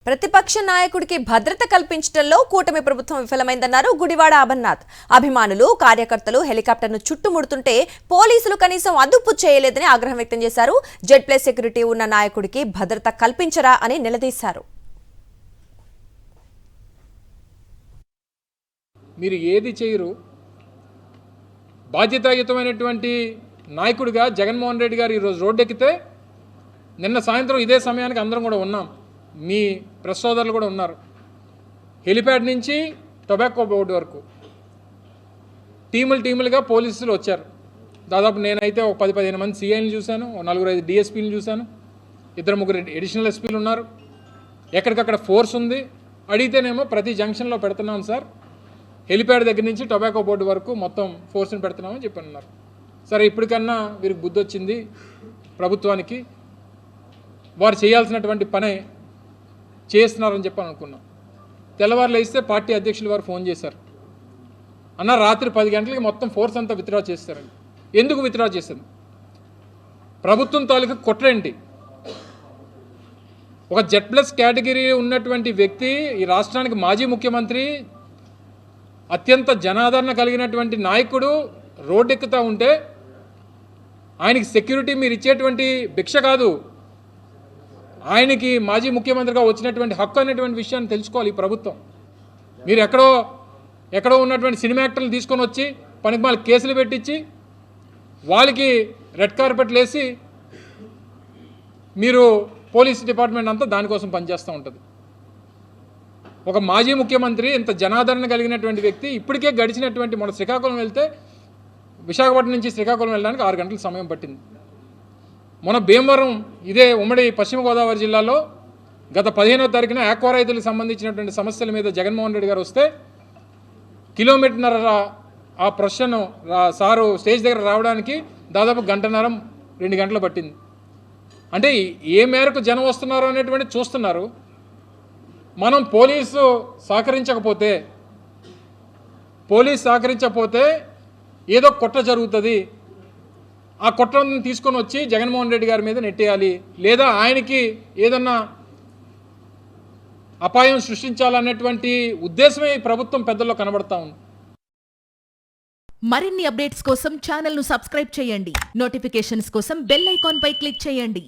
ప్రతిపక్ష నాయకుడికి భద్రత కల్పించడంలో కూటమి ప్రభుత్వం విఫలమైందన్నారు గుడివాడ అమర్నాథ్. అభిమానులు, కార్యకర్తలు హెలికాప్టర్ను చుట్టుముడుతుంటే పోలీసులు కనీసం అదుపు చేయలేదని ఆగ్రహం వ్యక్తం చేశారు. జెడ్+ సెక్యూరిటీ ఉన్న నాయకుడికి భద్రత కల్పించరా అని నిలదీశారు. మీరు ఏది చేయరు, బాధ్యతాయుతమైనటువంటి నాయకుడిగా జగన్మోహన్ రెడ్డి గారు ఈరోజు రోడ్డెక్కితే నిన్న సాయంత్రం ఇదే సమయానికి అందరం కూడా ఉన్నాం, మీ ప్రెస్ సోదరులు కూడా ఉన్నారు. హెలిప్యాడ్ నుంచి టొబాకో బోర్డు వరకు టీములుగా పోలీసులు వచ్చారు. దాదాపు నేనైతే ఒక 10-15 మంది సిఐని చూశాను, 4-5 డిఎస్పీని చూశాను, 2-3 అడిషనల్ ఎస్పీలు ఉన్నారు. ఎక్కడికక్కడ ఫోర్స్ ఉంది. అడిగితేనేమో ప్రతి జంక్షన్లో పెడుతున్నాం సార్, హెలిప్యాడ్ దగ్గర నుంచి టొబాకో బోర్డు వరకు మొత్తం ఫోర్స్ని పెడుతున్నామని చెప్పి అన్నారు. సరే, ఇప్పటికన్నా వీరికి బుద్ధి వచ్చింది ప్రభుత్వానికి, వారు చేయాల్సినటువంటి పనే చేస్తున్నారని చెప్పి అనుకున్నాం. తెల్లవారులు వేస్తే పార్టీ అధ్యక్షులు వారు ఫోన్ చేశారు, అన్న రాత్రి 10 గంటలకి మొత్తం ఫోర్స్ అంతా విత్డ్రా చేస్తారని. ఎందుకు విత్డ్రా చేశారు? ప్రభుత్వం తాలూకా కుట్రేంటి? ఒక జెడ్+ కేటగిరీ ఉన్నటువంటి వ్యక్తి, ఈ రాష్ట్రానికి మాజీ ముఖ్యమంత్రి, అత్యంత జనాదరణ కలిగినటువంటి నాయకుడు రోడ్డెక్కుతూ ఉంటే ఆయనకి సెక్యూరిటీ మీరు ఇచ్చేటువంటి భిక్ష కాదు, ఆయనకి మాజీ ముఖ్యమంత్రిగా వచ్చినటువంటి హక్కు అనేటువంటి విషయాన్ని తెలుసుకోవాలి ఈ ప్రభుత్వం. మీరు ఎక్కడో ఉన్నటువంటి సినిమా యాక్టర్లు తీసుకొని వచ్చి పనికిమాల కేసులు పెట్టించి వాళ్ళకి రెడ్ కార్పెట్లు వేసి మీరు పోలీస్ డిపార్ట్మెంట్ అంతా దానికోసం పనిచేస్తూ ఉంటుంది. ఒక మాజీ ముఖ్యమంత్రి, ఇంత జనాదరణ కలిగినటువంటి వ్యక్తి, ఇప్పటికే గడిచినటువంటి మన శ్రీకాకుళం వెళ్తే విశాఖపట్నం నుంచి శ్రీకాకుళం వెళ్ళడానికి 6 గంటల సమయం పట్టింది. మన భీమవరం, ఇదే ఉమ్మడి పశ్చిమ గోదావరి జిల్లాలో గత 15వ తారీఖున ఆక్వా రైతులకు సంబంధించినటువంటి సమస్యల మీద జగన్మోహన్ రెడ్డి గారు వస్తే కిలోమీటర్న్నర ఆ ప్రొసెషన్ సారు స్టేజ్ దగ్గర రావడానికి దాదాపు 1.5-2 గంటలు పట్టింది. అంటే ఏ మేరకు జనం వస్తున్నారు అనేటువంటి చూస్తున్నారు. మనం పోలీసు సహకరించకపోతే ఏదో కుట్ర జరుగుతుంది, ఆ కుట్రను తీసుకొని వచ్చి జగన్మోహన్ రెడ్డి గారి మీద నెట్టేయాలి, లేదా ఆయనకి ఏదన్నా అపాయం సృష్టించాలనేటువంటి ఉద్దేశమే ఈ ప్రభుత్వం పెద్దల్లో కనబడతా ఉంది. మరిన్ని అప్డేట్స్ కోసం ఛానల్ను సబ్స్క్రైబ్ చేయండి. నోటిఫికేషన్స్ కోసం బెల్ ఐకాన్ పై క్లిక్ చేయండి.